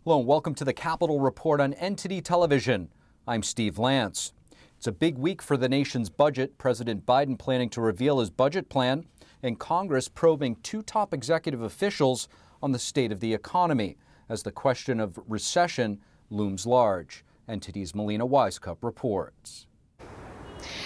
Hello and welcome to the Capitol Report on NTD Television. I'm Steve Lance. It's a big week for the nation's budget. President Biden planning to reveal his budget plan, and Congress probing two top executive officials on the state of the economy as the question of recession looms large. NTD's Melina Wisecup reports.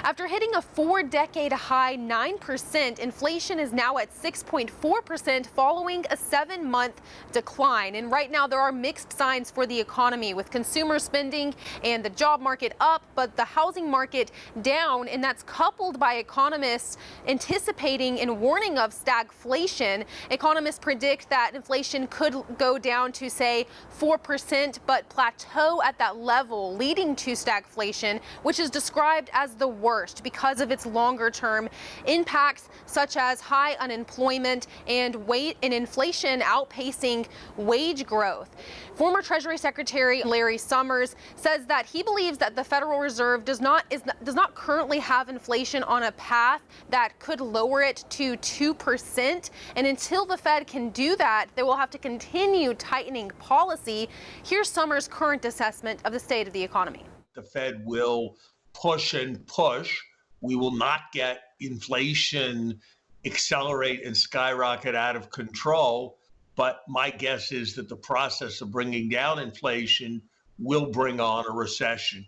After hitting a four-decade high 9%, inflation is now at 6.4% following a 7-month decline. And right now there are mixed signs for the economy, with consumer spending and the job market up, but the housing market down. And that's coupled by economists anticipating and warning of stagflation. Economists predict that inflation could go down to, say, 4%, but plateau at that level, leading to stagflation, which is described as the worst because of its longer-term impacts, such as high unemployment and inflation outpacing wage growth. Former Treasury Secretary Larry Summers says that he believes that the Federal Reserve does not currently have inflation on a path that could lower it to 2%. And until the Fed can do that, they will have to continue tightening policy. Here's Summers' current assessment of the state of the economy. The Fed will push and push. We will not get inflation accelerate and skyrocket out of control. But my guess is that the process of bringing down inflation will bring on a recession.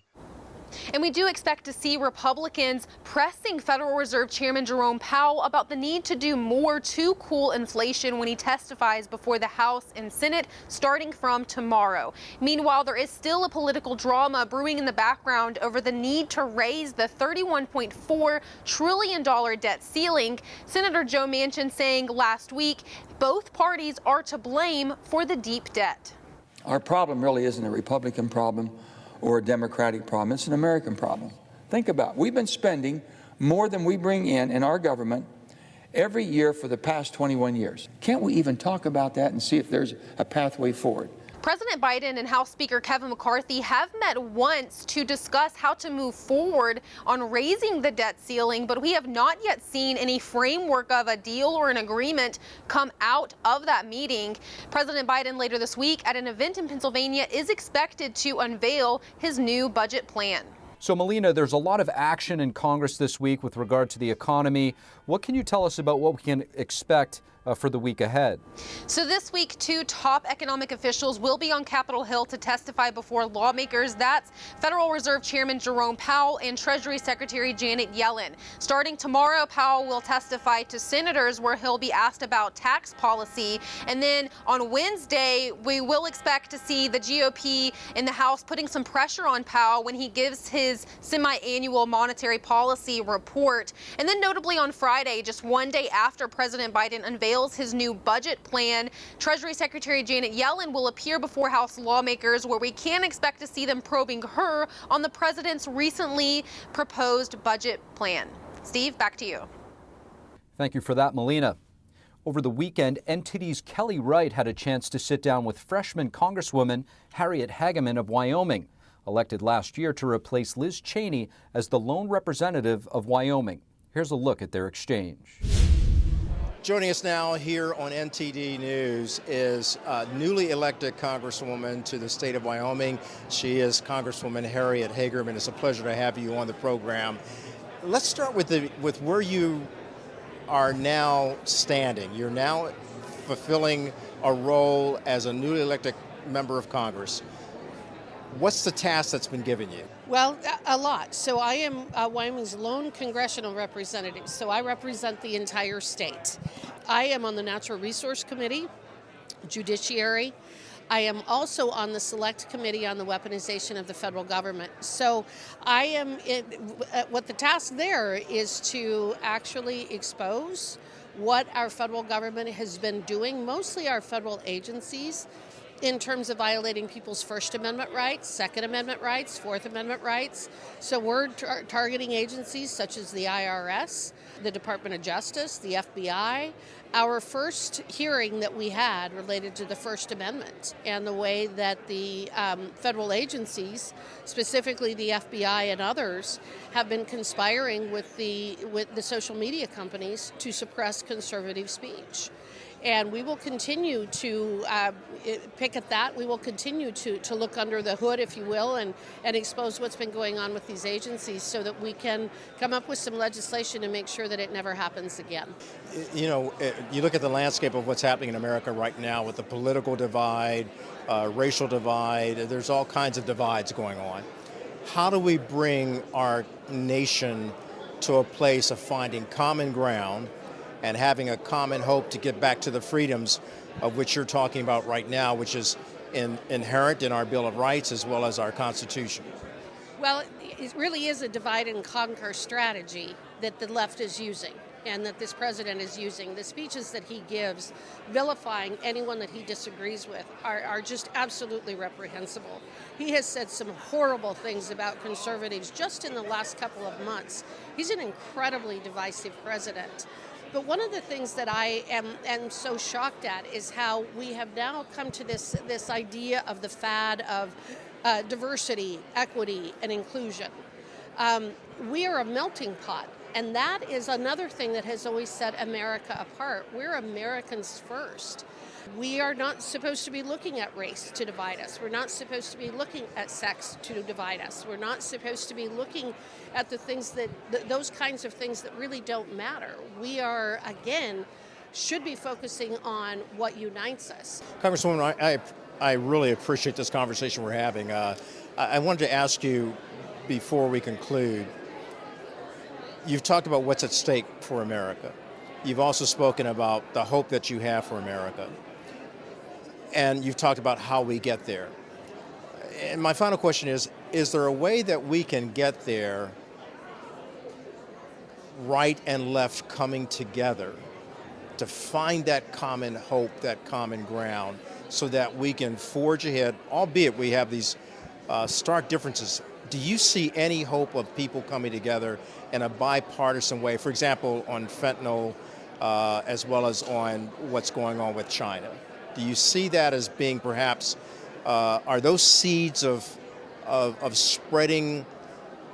And we do expect to see Republicans pressing Federal Reserve Chairman Jerome Powell about the need to do more to cool inflation when he testifies before the House and Senate starting from tomorrow. Meanwhile, there is still a political drama brewing in the background over the need to raise the $31.4 trillion debt ceiling. Senator Joe Manchin saying last week both parties are to blame for the deep debt. Our problem really isn't a Republican problem or a Democratic problem. It's an American problem. Think about it. We've been spending more than we bring in our government every year for the past 21 years. Can't we even talk about that and see if there's a pathway forward? President Biden and House Speaker Kevin McCarthy have met once to discuss how to move forward on raising the debt ceiling, but we have not yet seen any framework of a deal or an agreement come out of that meeting. President Biden later this week at an event in Pennsylvania is expected to unveil his new budget plan. So, Melina, there's a lot of action in Congress this week with regard to the economy. What can you tell us about what we can expect for the week ahead? So this week, two top economic officials will be on Capitol Hill to testify before lawmakers. That's Federal Reserve Chairman Jerome Powell and Treasury Secretary Janet Yellen. Starting tomorrow, Powell will testify to senators where he'll be asked about tax policy. And then on Wednesday, we will expect to see the GOP in the House putting some pressure on Powell when he gives his semi-annual monetary policy report. And then notably on Friday, just one day after President Biden unveiled his new budget plan, Treasury Secretary Janet Yellen will appear before House lawmakers, where we can expect to see them probing her on the president's recently proposed budget plan. Steve, back to you. Thank you for that, Melina. Over the weekend, NTD's Kelly Wright had a chance to sit down with freshman Congresswoman Harriet Hageman of Wyoming, elected last year to replace Liz Cheney as the lone representative of Wyoming. Here's a look at their exchange. Joining us now here on NTD News is newly elected Congresswoman to the state of Wyoming. She is Congresswoman Harriet Hageman. It's a pleasure to have you on the program. Let's start with where you are now standing. You're now fulfilling a role as a newly elected member of Congress. What's the task that's been given you? Well, a lot. So I am Wyoming's lone congressional representative, so I represent the entire state. I am on the Natural Resource Committee, Judiciary. I am also on the Select Committee on the Weaponization of the Federal Government. So I am, what the task there is to actually expose what our federal government has been doing, mostly our federal agencies, in terms of violating people's First Amendment rights, Second Amendment rights, Fourth Amendment rights. So we're targeting agencies such as the IRS, the Department of Justice, the FBI. Our first hearing that we had related to the First Amendment and the way that the federal agencies, specifically the FBI and others, have been conspiring with the social media companies to suppress conservative speech. And we will continue to pick at that. We will continue to look under the hood, if you will, and expose what's been going on with these agencies so that we can come up with some legislation to make sure that it never happens again. You know, you look at the landscape of what's happening in America right now with the political divide, racial divide, there's all kinds of divides going on. How do we bring our nation to a place of finding common ground and having a common hope to get back to the freedoms of which you're talking about right now, which is inherent in our Bill of Rights as well as our Constitution? Well, it really is a divide and conquer strategy that the left is using and that this president is using. The speeches that he gives, vilifying anyone that he disagrees with, are just absolutely reprehensible. He has said some horrible things about conservatives just in the last couple of months. He's an incredibly divisive president. But one of the things that I am so shocked at is how we have now come to this idea of the fad of diversity, equity, and inclusion. We are a melting pot, and that is another thing that has always set America apart. We're Americans first. We are not supposed to be looking at race to divide us. We're not supposed to be looking at sex to divide us. We're not supposed to be looking at the things those kinds of things that really don't matter. We are, again, should be focusing on what unites us. Congresswoman, I really appreciate this conversation we're having. I wanted to ask you, before we conclude, you've talked about what's at stake for America. You've also spoken about the hope that you have for America. And you've talked about how we get there. And my final question is there a way that we can get there, right and left coming together, to find that common hope, that common ground, so that we can forge ahead, albeit we have these stark differences? Do you see any hope of people coming together in a bipartisan way, for example, on fentanyl, as well as on what's going on with China? Do you see that as being perhaps, are those seeds of spreading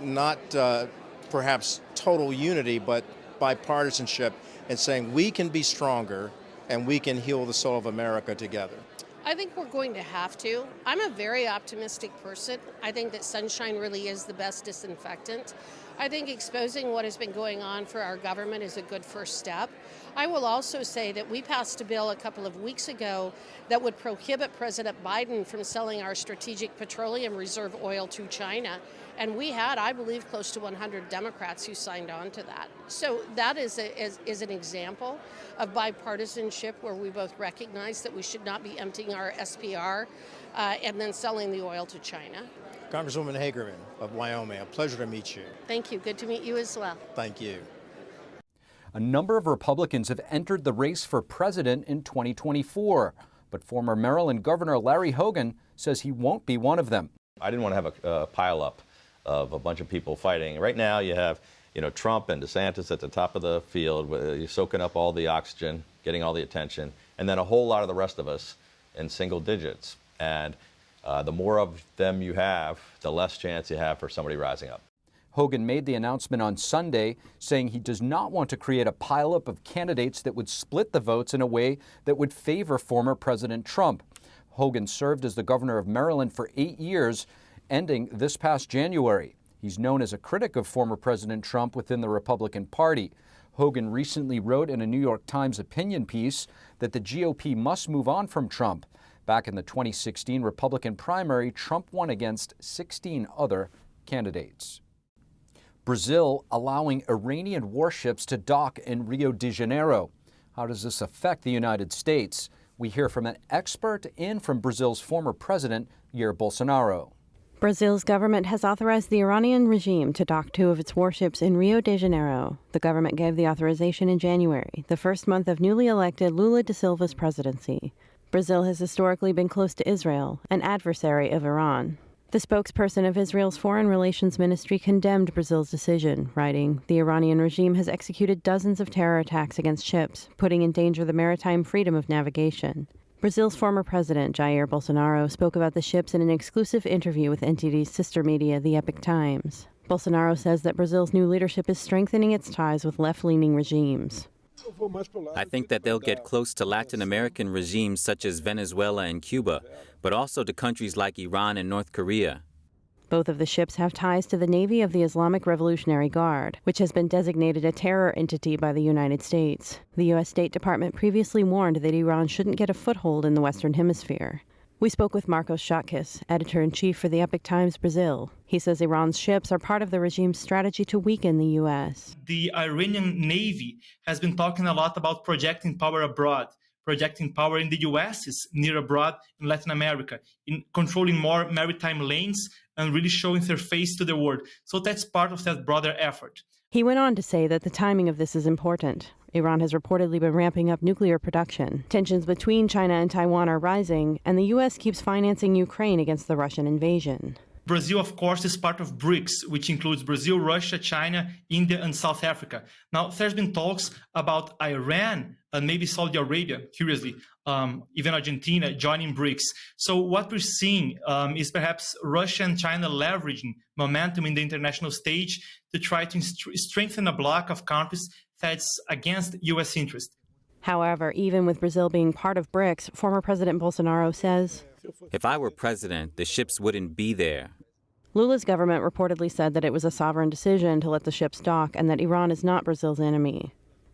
not perhaps total unity, but bipartisanship, and saying we can be stronger and we can heal the soul of America together? I think we're going to have to. I'm a very optimistic person. I think that sunshine really is the best disinfectant. I think exposing what has been going on for our government is a good first step. I will also say that we passed a bill a couple of weeks ago that would prohibit President Biden from selling our strategic petroleum reserve oil to China. And we had, I believe, close to 100 Democrats who signed on to that. So that is an example of bipartisanship where we both recognize that we should not be emptying our SPR and then selling the oil to China. Congresswoman Hageman of Wyoming, a pleasure to meet you. Thank you. Good to meet you as well. Thank you. A number of Republicans have entered the race for president in 2024, but former Maryland Governor Larry Hogan says he won't be one of them. I didn't want to have a pileup of a bunch of people fighting. Right now you have, Trump and DeSantis at the top of the field, you're soaking up all the oxygen, getting all the attention, and then a whole lot of the rest of us in single digits. And the more of them you have, the less chance you have for somebody rising up. Hogan made the announcement on Sunday, saying he does not want to create a pileup of candidates that would split the votes in a way that would favor former President Trump. Hogan served as the governor of Maryland for 8 years, ending this past January. He's known as a critic of former President Trump within the Republican Party. Hogan recently wrote in a New York Times opinion piece that the GOP must move on from Trump. Back in the 2016 Republican primary, Trump won against 16 other candidates. Brazil allowing Iranian warships to dock in Rio de Janeiro. How does this affect the United States? We hear from an expert and from Brazil's former president, Jair Bolsonaro. Brazil's government has authorized the Iranian regime to dock 2 of its warships in Rio de Janeiro. The government gave the authorization in January, the first month of newly elected Lula da Silva's presidency. Brazil has historically been close to Israel, an adversary of Iran. The spokesperson of Israel's Foreign Relations Ministry condemned Brazil's decision, writing, "The Iranian regime has executed dozens of terror attacks against ships, putting in danger the maritime freedom of navigation." Brazil's former president, Jair Bolsonaro, spoke about the ships in an exclusive interview with NTD's sister media, The Epoch Times. Bolsonaro says that Brazil's new leadership is strengthening its ties with left-leaning regimes. I think that they'll get close to Latin American regimes such as Venezuela and Cuba, but also to countries like Iran and North Korea. Both of the ships have ties to the Navy of the Islamic Revolutionary Guard, which has been designated a terror entity by the United States. The U.S. State Department previously warned that Iran shouldn't get a foothold in the Western Hemisphere. We spoke with Marcos Chatkis, editor-in-chief for the Epoch Times Brazil. He says Iran's ships are part of the regime's strategy to weaken the U.S. The Iranian Navy has been talking a lot about projecting power abroad, projecting power in the U.S. is near abroad in Latin America, in controlling more maritime lanes and really showing their face to the world. So that's part of that broader effort. He went on to say that the timing of this is important. Iran has reportedly been ramping up nuclear production. Tensions between China and Taiwan are rising, and the U.S. keeps financing Ukraine against the Russian invasion. Brazil, of course, is part of BRICS, which includes Brazil, Russia, China, India, and South Africa. Now, there's been talks about Iran and maybe Saudi Arabia, curiously, even Argentina joining BRICS. So what we're seeing is perhaps Russia and China leveraging momentum in the international stage to try to strengthen a bloc of countries that's against U.S. interests. However, even with Brazil being part of BRICS, former President Bolsonaro says, If I were president, the ships wouldn't be there. Lula's government reportedly said that it was a sovereign decision to let the ships dock and that Iran is not Brazil's enemy.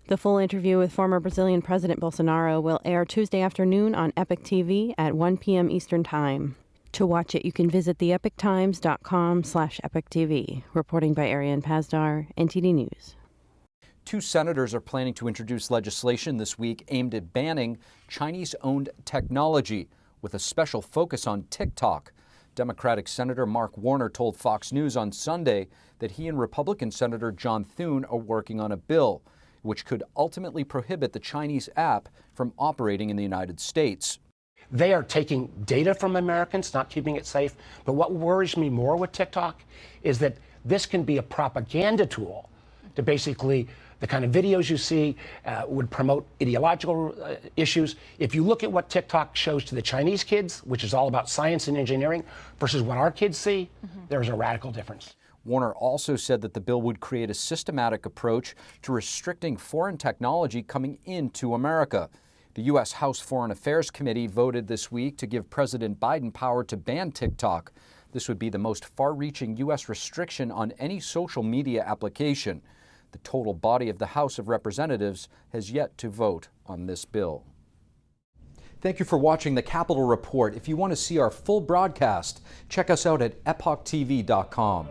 The full interview with former Brazilian President Bolsonaro will air Tuesday afternoon on Epoch TV at 1 p.m. Eastern Time. To watch it, you can visit theepochtime.com/epochtv. Reporting by Ariane Pazdar, NTD News. 2 senators are planning to introduce legislation this week aimed at banning Chinese-owned technology, with a special focus on TikTok. Democratic Senator Mark Warner told Fox News on Sunday that he and Republican Senator John Thune are working on a bill which could ultimately prohibit the Chinese app from operating in the United States. They are taking data from Americans, not keeping it safe. But what worries me more with TikTok is that this can be a propaganda tool to basically the kind of videos you see would promote ideological issues. If you look at what TikTok shows to the Chinese kids, which is all about science and engineering, versus what our kids see, there's a radical difference. Warner also said that the bill would create a systematic approach to restricting foreign technology coming into America. The U.S. House Foreign Affairs Committee voted this week to give President Biden power to ban TikTok. This would be the most far-reaching U.S. restriction on any social media application. The total body of the House of Representatives has yet to vote on this bill. Thank you for watching the Capitol Report. If you want to see our full broadcast, check us out at epochtv.com.